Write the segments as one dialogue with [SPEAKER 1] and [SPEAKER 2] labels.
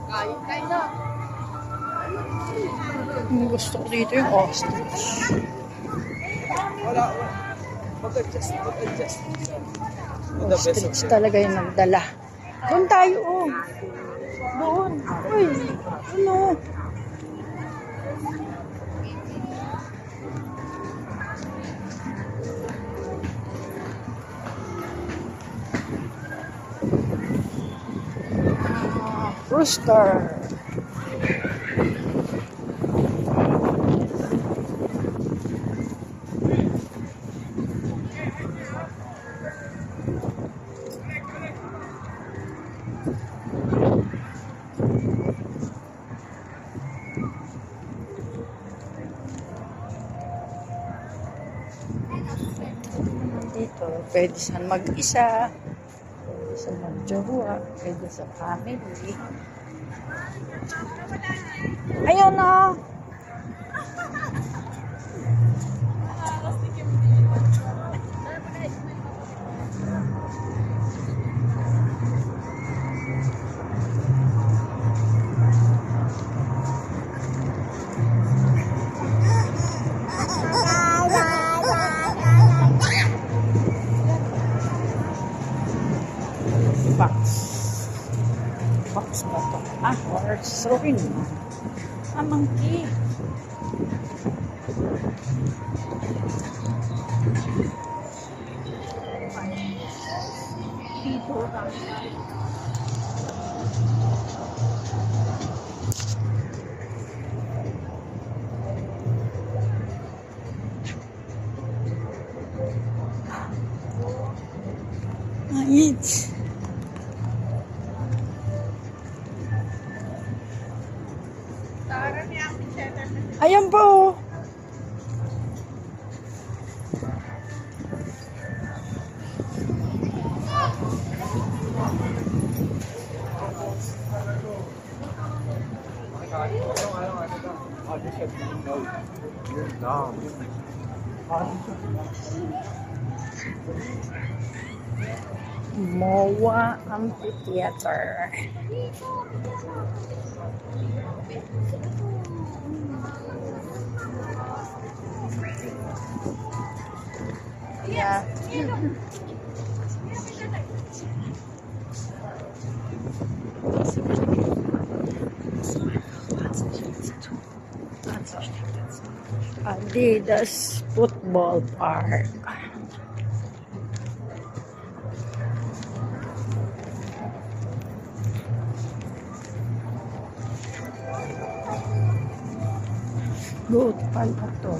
[SPEAKER 1] Kain na.
[SPEAKER 2] Gusto ko dito yung ostrich.
[SPEAKER 3] Wala. Mag-adjust.
[SPEAKER 2] Ostrich talaga yung nagdala. Doon tayo, oh. Doon. Uy, ano? Rooster. Dito, pwede saan mag-isa, pwede saan mag-jowa, pwede sa family. Ayaw na! Box. Box ba ito? Horse ring. Monkey. Eat. Ayan po. MOA Amphitheater. Yeah. Adidas Football Park. Good pala to.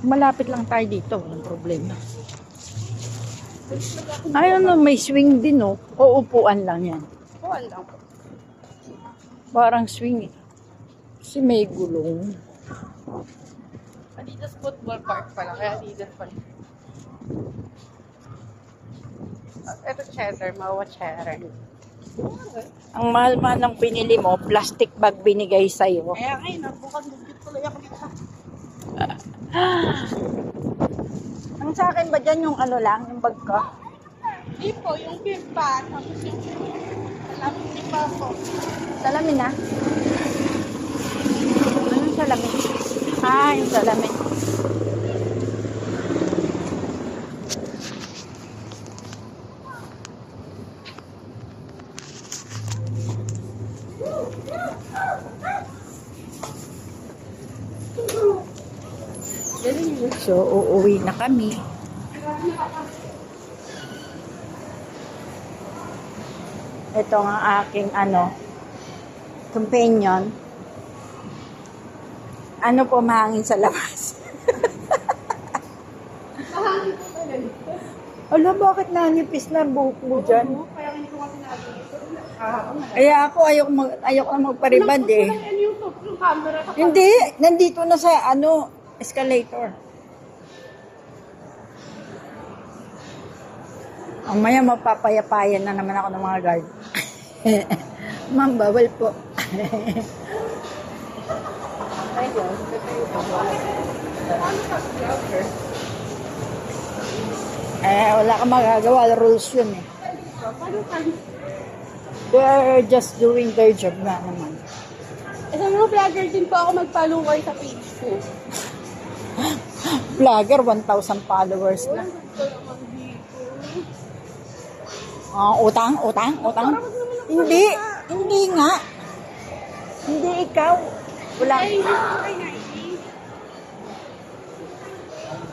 [SPEAKER 2] Malapit lang tayo dito, walang problema. Ayun na, may swing din, oh. O upuan lang yan.
[SPEAKER 1] Upuan lang.
[SPEAKER 2] Parang swing, eh. Kasi may gulong.
[SPEAKER 1] Adidas Football Park pala, kaya Adidas pala. Ito cheddar, mawa cheddar.
[SPEAKER 2] Ang mahal-mahal ng pinili mo, plastic bag binigay sa'yo.
[SPEAKER 1] Kaya ngayon, nagbukang dugit tuloy ako dito.
[SPEAKER 2] Ang sa akin ba dyan yung ano lang, yung bag ko?
[SPEAKER 1] Hindi po, yung pimpa, tapos yung salamin ni Papo.
[SPEAKER 2] Salamin na? Anong salamin? Ah, yung salamin. So, uuwi na kami. Ito ang aking companion. Ano po mahangin sa labas?
[SPEAKER 1] Mahangin po talaga.
[SPEAKER 2] Ala, bakit nanipis na buhok mo dyan?
[SPEAKER 1] Kaya hindi ko nga sinabi dito.
[SPEAKER 2] Kaya ako ayoko na magpariband eh.
[SPEAKER 1] Ano yung camera?
[SPEAKER 2] Hindi, nandito na sa escalator. Mamaya mapapayapayan na naman ako ng mga guard. Ma'am, bawal po. Wala kang magagawa. Rules yun eh. They're just doing their job na naman.
[SPEAKER 1] Sa mga vlogger din po ako mag-follower sa page ko.
[SPEAKER 2] Vlogger, 1,000 followers na. Utang. Hindi nga. Hindi ikaw. Wala.
[SPEAKER 1] Ay, hindi ko kayo na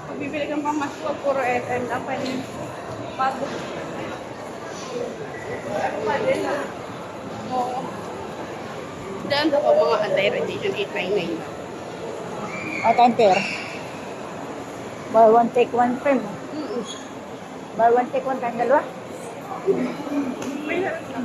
[SPEAKER 1] Pag bibili kang pamasko, puro FM na pa rin. Bago. Pa rin na. Oo. Daan ko mga anti-radiation 899.
[SPEAKER 2] Temper. Buy one, take one frame. Buy one, take one, tayong dalawa.
[SPEAKER 1] May harap na.